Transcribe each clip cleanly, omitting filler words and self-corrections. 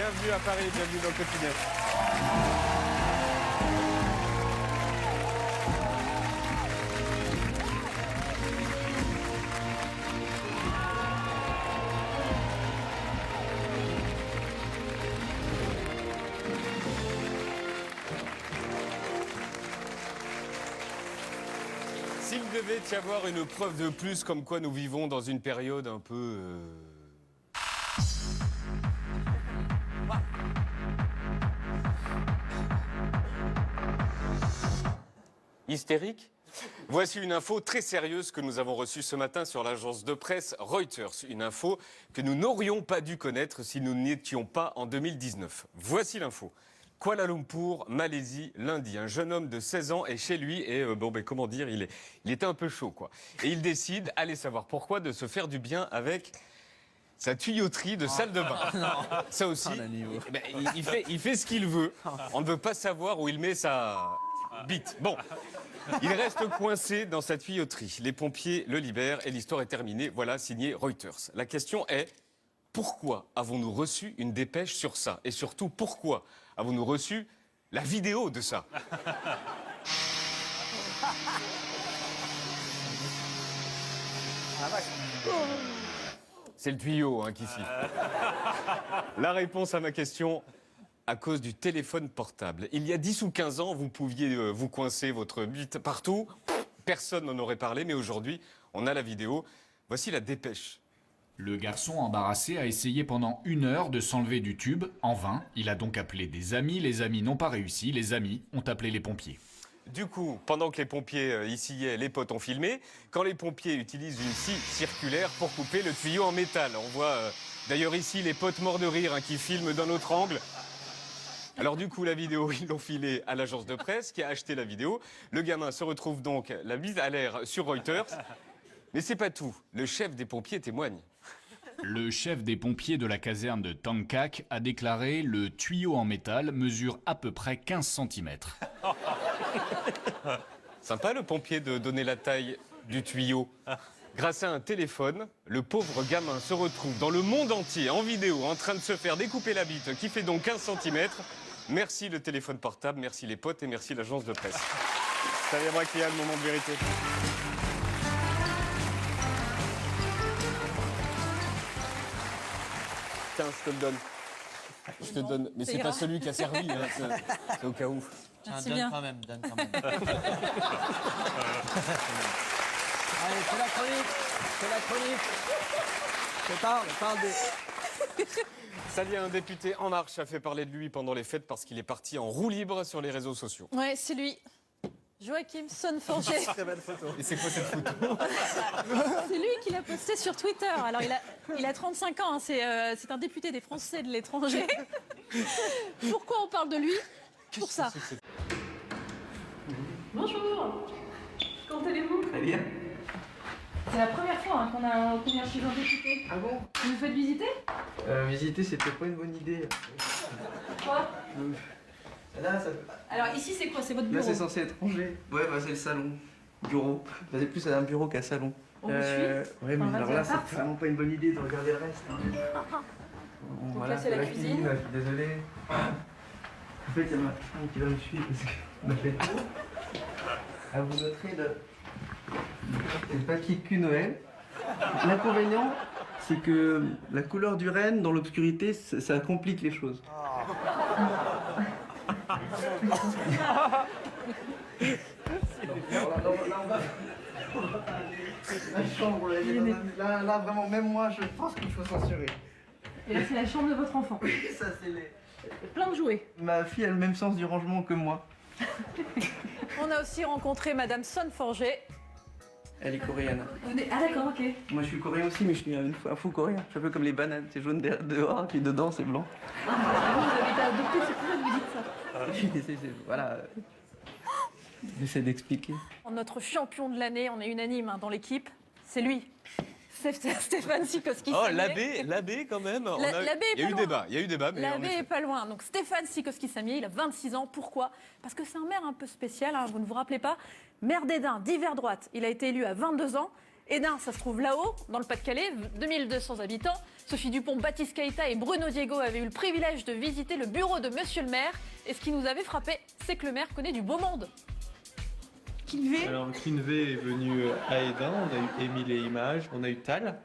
Bienvenue à Paris, bienvenue dans Quotidien. S'il devait y avoir une preuve de plus comme quoi nous vivons dans une période un peu... hystérique. Voici une info très sérieuse que nous avons reçue ce matin sur l'agence de presse Reuters. Une info que nous n'aurions pas dû connaître si nous n'étions pas en 2019. Voici l'info. Kuala Lumpur, Malaisie, lundi. Un jeune homme de 16 ans est chez lui et, comment dire, il était un peu chaud, quoi. Et il décide, allez savoir pourquoi, de se faire du bien avec sa tuyauterie de salle de bain. Ça aussi, il fait ce qu'il veut. On ne veut pas savoir où il met sa bite. Bon, il reste coincé dans sa tuyauterie. Les pompiers le libèrent et l'histoire est terminée. Voilà, signé Reuters. La question est, pourquoi avons-nous reçu une dépêche sur ça? Et surtout, pourquoi avons-nous reçu la vidéo de ça? C'est le tuyau qui siffle. La réponse à ma question, à cause du téléphone portable. Il y a 10 ou 15 ans, vous pouviez vous coincer votre bite partout. Personne n'en aurait parlé, mais aujourd'hui, on a la vidéo. Voici la dépêche. Le garçon embarrassé a essayé pendant 1 heure de s'enlever du tube, en vain. Il a donc appelé des amis, les amis n'ont pas réussi, les amis ont appelé les pompiers. Du coup, pendant que les pompiers y sillaient, les potes ont filmé. Quand les pompiers utilisent une scie circulaire pour couper le tuyau en métal. On voit d'ailleurs ici les potes morts de rire qui filment d'un autre angle. Alors du coup, la vidéo, ils l'ont filée à l'agence de presse qui a acheté la vidéo. Le gamin se retrouve donc la bise à l'air sur Reuters. Mais c'est pas tout. Le chef des pompiers témoigne. Le chef des pompiers de la caserne de Tangkak a déclaré « Le tuyau en métal mesure à peu près 15 cm. » Sympa le pompier de donner la taille du tuyau. Grâce à un téléphone, le pauvre gamin se retrouve dans le monde entier en vidéo en train de se faire découper la bite qui fait donc 15 cm. Merci le téléphone portable, merci les potes et merci l'agence de presse. Ça viendra qu'il y a le moment de vérité. Tiens, je te le donne. Je te donne. Mais c'est pas celui qui a servi, c'est au cas où. Merci bien. Donne quand même. Allez, c'est la chronique. On parle des... Ça y est, un député En Marche a fait parler de lui pendant les fêtes parce qu'il est parti en roue libre sur les réseaux sociaux. Ouais, c'est lui. Joachim Son-Forget. Très belle photo. Et c'est quoi cette photo? C'est lui qui l'a posté sur Twitter. Alors, il a 35 ans, c'est un député des Français de l'étranger. Pourquoi on parle de lui? Pour ça. Bonjour. Comment allez-vous? Très bien. C'est la première fois qu'on vient chez un député. Ah bon? Vous me faites visiter? Visiter, c'était pas une bonne idée. Quoi? Là, ça... Alors ici, c'est quoi? C'est votre bureau? Là, c'est censé être rangé. Ouais, bah c'est le salon. Bureau. Bah, c'est plus un bureau qu'un salon. On vous suit? Ouais, mais Enfin, alors vas-y, là, appart. c'est vraiment pas une bonne idée de regarder le reste. Bon, Donc là, c'est la cuisine. Je suis désolé. En fait, il y a ma femme qui va me suivre parce qu'on a fait le tour. Ah, vous noterez le papier cul Noël. L'inconvénient, c'est que la couleur du renne dans l'obscurité, ça complique les choses. La chambre, là, vraiment, même moi, je pense qu'il faut censurer. Et là, c'est la chambre de votre enfant. Ça, c'est Plein de jouets. ma fille a le même sens du rangement que moi. On a aussi rencontré Madame Son-Forget. Elle est coréenne. Ah d'accord, ok. Moi, je suis coréen aussi, mais je suis un fou coréen. Je suis un peu comme les bananes, c'est jaune dehors, puis dedans, c'est blanc. Vous avez été adopté, c'est pour ça que vous dites ça. Voilà. J'essaie d'expliquer. Notre champion de l'année, on est unanime dans l'équipe, c'est lui. Stéphane Sikosky. Oh, l'abbé quand même. L'abbé est Il y a pas eu loin. débat, mais en L'abbé effet. est pas loin. Donc Stéphane Sikosky-Samier, il a 26 ans. Pourquoi? Parce que c'est un maire un peu spécial, vous ne vous rappelez pas. Maire d'Edin, d'hiver droite. Il a été élu à 22 ans. Hénin, ça se trouve là-haut, dans le Pas-de-Calais, 2200 habitants. Sophie Dupont, Baptiste Keïta et Bruno Diego avaient eu le privilège de visiter le bureau de Monsieur le maire. Et ce qui nous avait frappé, c'est que le maire connaît du beau monde. Alors, Kinvé est venu à Hénin, on a eu Émile et Images, on a eu Tal,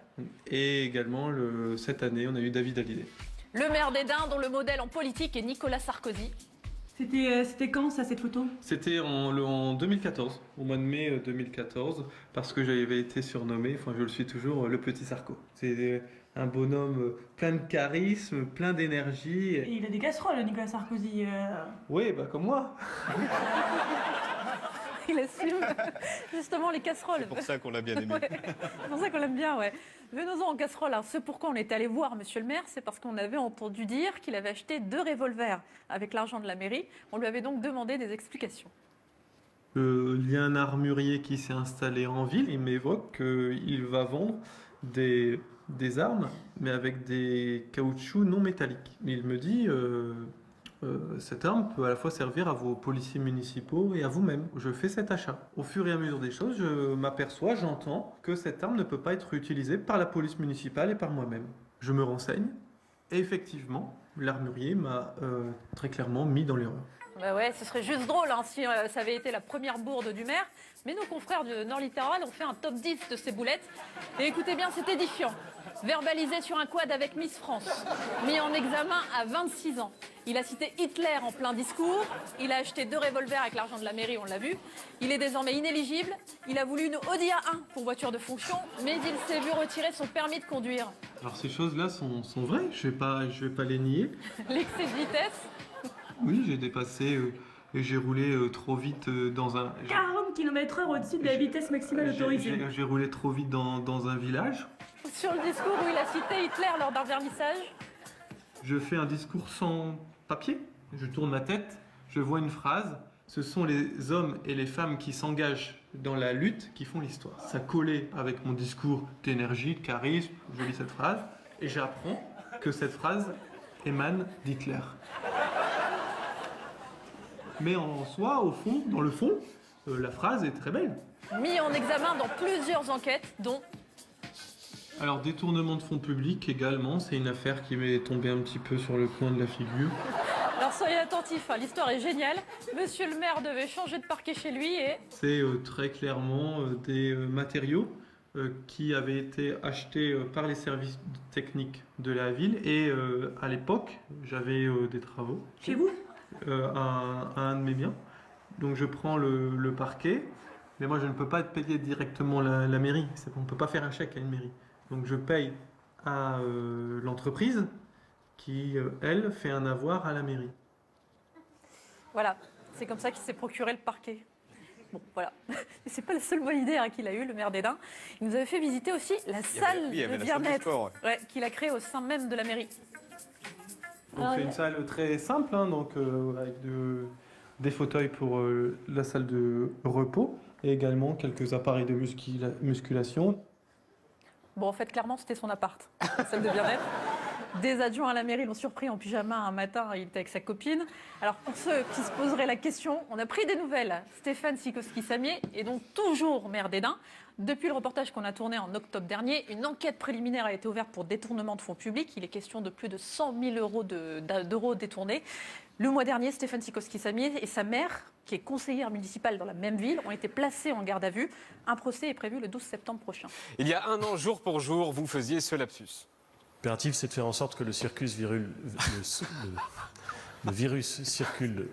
et également cette année, on a eu David Hallyday. Le maire d'Hénin, dont le modèle en politique est Nicolas Sarkozy. C'était quand ça, cette photo? C'était en 2014, au mois de mai 2014, parce que j'avais été surnommé, enfin je le suis toujours, le petit Sarko. C'est un bonhomme plein de charisme, plein d'énergie. Et il a des casseroles, Nicolas Sarkozy. Oui, bah comme moi. Il assume justement les casseroles. C'est pour ça qu'on l'a bien aimé. Ouais, c'est pour ça qu'on l'aime bien, ouais. Venons-en en casserole. Alors, ce pourquoi on est allé voir Monsieur le maire, c'est parce qu'on avait entendu dire qu'il avait acheté 2 revolvers avec l'argent de la mairie. On lui avait donc demandé des explications. Il y a un armurier qui s'est installé en ville, il m'évoque qu'il va vendre des armes, mais avec des caoutchoucs non métalliques. Il me dit... cette arme peut à la fois servir à vos policiers municipaux et à vous-même. Je fais cet achat. Au fur et à mesure des choses, je m'aperçois, j'entends que cette arme ne peut pas être utilisée par la police municipale et par moi-même. Je me renseigne et effectivement, l'armurier m'a très clairement mis dans l'erreur. Bah ouais, ce serait juste drôle hein, si ça avait été la première bourde du maire. Mais nos confrères du Nord Littoral ont fait un top 10 de ces boulettes. Et écoutez bien, c'est édifiant. Verbalisé sur un quad avec Miss France, mis en examen à 26 ans. Il a cité Hitler en plein discours, il a acheté 2 revolvers avec l'argent de la mairie, on l'a vu. Il est désormais inéligible, il a voulu une Audi A1 pour voiture de fonction, mais il s'est vu retirer son permis de conduire. Alors ces choses-là sont vraies, je vais pas les nier. L'excès de vitesse. Oui, j'ai dépassé et j'ai roulé trop vite dans un... 40 km/h au-dessus de la vitesse maximale autorisée. J'ai roulé trop vite dans un village. Sur le discours où il a cité Hitler lors d'un vernissage. Je fais un discours sans papier, je tourne la tête, je vois une phrase. Ce sont les hommes et les femmes qui s'engagent dans la lutte qui font l'histoire. Ça collait avec mon discours d'énergie, de charisme, je lis cette phrase et j'apprends que cette phrase émane d'Hitler. Mais en soi, au fond, dans le fond, la phrase est très belle. Mis en examen dans plusieurs enquêtes, dont... Alors, détournement de fonds publics également, c'est une affaire qui m'est tombée un petit peu sur le coin de la figure. Alors soyez attentifs, hein, l'histoire est géniale. Monsieur le maire devait changer de parquet chez lui et... C'est très clairement des matériaux qui avaient été achetés par les services techniques de la ville. Et à l'époque, j'avais des travaux. Chez vous? À un de mes biens. Donc je prends le parquet, mais moi je ne peux pas payer directement la mairie. On ne peut pas faire un chèque à une mairie. Donc je paye à l'entreprise qui, elle, fait un avoir à la mairie. Voilà, c'est comme ça qu'il s'est procuré le parquet. Bon, voilà. Et c'est pas la seule bonne idée hein, qu'il a eue, le maire d'Hénin. Il nous avait fait visiter aussi la salle de bien-être qu'il a créée au sein même de la mairie. Donc c'est une salle très simple, hein, donc, avec des fauteuils pour la salle de repos et également quelques appareils de musculation. Bon, en fait, clairement, c'était son appart, la salle de bien-être. Des adjoints à la mairie l'ont surpris en pyjama un matin, il était avec sa copine. Alors, pour ceux qui se poseraient la question, on a pris des nouvelles. Stéphane Sikowski-Samier est donc toujours maire d'Hénin. Depuis le reportage qu'on a tourné en octobre dernier, une enquête préliminaire a été ouverte pour détournement de fonds publics. Il est question de plus de 100 000 d'euros détournés. Le mois dernier, Stéphane Sikowski-Samier et sa mère, qui est conseillère municipale dans la même ville, ont été placés en garde à vue. Un procès est prévu le 12 septembre prochain. Il y a un an, jour pour jour, vous faisiez ce lapsus. L'impératif, c'est de faire en sorte que le virus circule.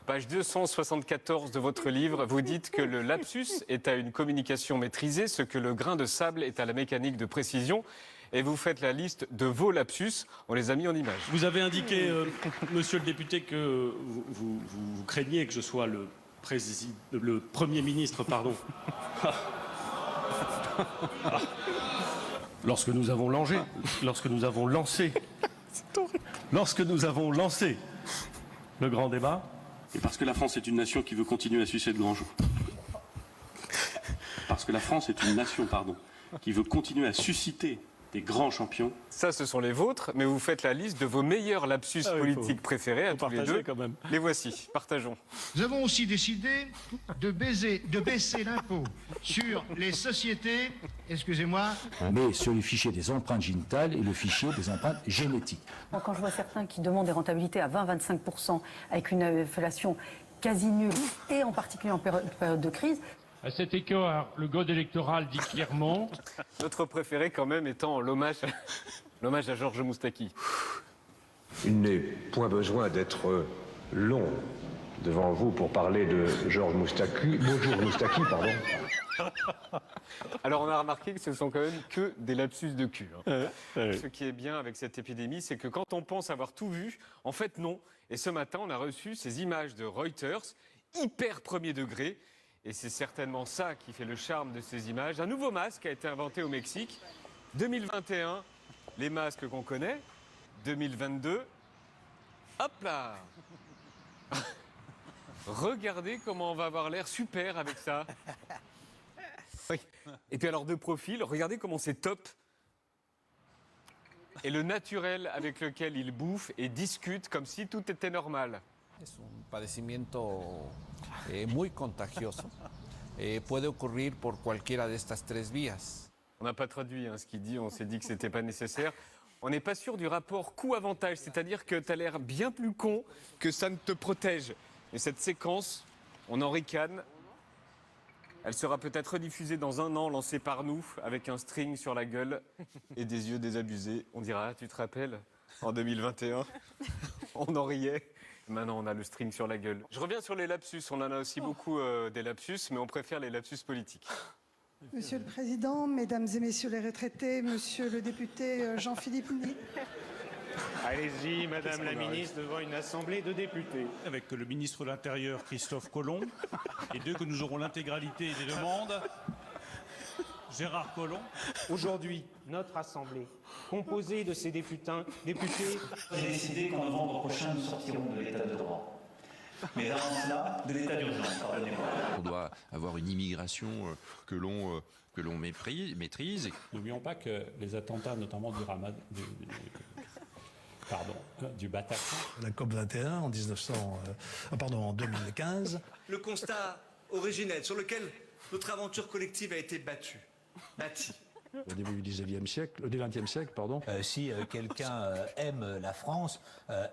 Page 274 de votre livre, vous dites que le lapsus est à une communication maîtrisée, ce que le grain de sable est à la mécanique de précision. Et vous faites la liste de vos lapsus, on les a mis en image. Vous avez indiqué, monsieur le député, que vous craignez que je sois le Premier ministre, pardon. Lorsque nous avons lancé le grand débat, et parce que la France est une nation qui veut continuer à sucer de grands jours. Parce que la France est une nation, qui veut continuer à susciter des grands champions. Ça, ce sont les vôtres, mais vous faites la liste de vos meilleurs lapsus politiques préférés à tous les deux. Quand même. Les voici, partageons. Nous avons aussi décidé de baisser l'impôt sur les sociétés, excusez-moi, mais sur le fichier des empreintes génitales et le fichier des empreintes génétiques. Quand je vois certains qui demandent des rentabilités à 20-25% avec une inflation quasi nulle, et en particulier en période de crise. À cet écart, le code électoral dit clairement... Notre préféré quand même étant l'hommage à Georges Moustaki. Il n'est point besoin d'être long devant vous pour parler de Georges Moustaki. Bonjour Moustaki, pardon. Alors on a remarqué que ce sont quand même que des lapsus de cul. Ce qui est bien avec cette épidémie, c'est que quand on pense avoir tout vu, en fait non. Et ce matin, on a reçu ces images de Reuters, hyper premier degré. Et c'est certainement ça qui fait le charme de ces images. Un nouveau masque a été inventé au Mexique. 2021, les masques qu'on connaît. 2022, hop là. Regardez comment on va avoir l'air super avec ça. Oui. Et puis alors de profil, regardez comment c'est top. Et le naturel avec lequel il bouffe et discute comme si tout était normal. Es un padecimiento muy contagioso. Puede ocurrir por cualquiera de estas tres vías. On n'a pas traduit ce qu'il dit, on s'est dit que c'était pas nécessaire. On n'est pas sûr du rapport coût-avantage, c'est-à-dire que tu as l'air bien plus con que ça ne te protège. Et cette séquence, on en ricane. Elle sera peut-être rediffusée dans 1 an, lancée par nous, avec un string sur la gueule et des yeux désabusés. On dira, ah, tu te rappelles, en 2021, on en riait. Maintenant, on a le string sur la gueule. Je reviens sur les lapsus. On en a aussi beaucoup des lapsus, mais on préfère les lapsus politiques. Monsieur le Président, Mesdames et Messieurs les retraités, Monsieur le député Jean-Philippe Ny. Allez-y, Madame la Ministre, devant une assemblée de députés. Avec le ministre de l'Intérieur, Christophe Colomb, et dès que nous aurons l'intégralité des demandes, Gérard Collomb. Aujourd'hui, notre assemblée, composée de ces députés... J'ai décidé qu'en novembre prochain, nous sortirons de l'état de droit. Mais avant cela, de l'état d'urgence, pardonnez-moi. On doit avoir une immigration que l'on maîtrise. N'oublions pas que les attentats, notamment du Bataclan. La COP21 en 2015. Le constat originel sur lequel notre aventure collective a été bâtie. Au début du XXe siècle, Si quelqu'un aime la France,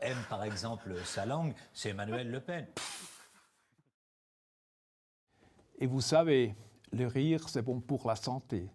aime par exemple sa langue, c'est Emmanuel Le Pen. Et vous savez, le rire, c'est bon pour la santé.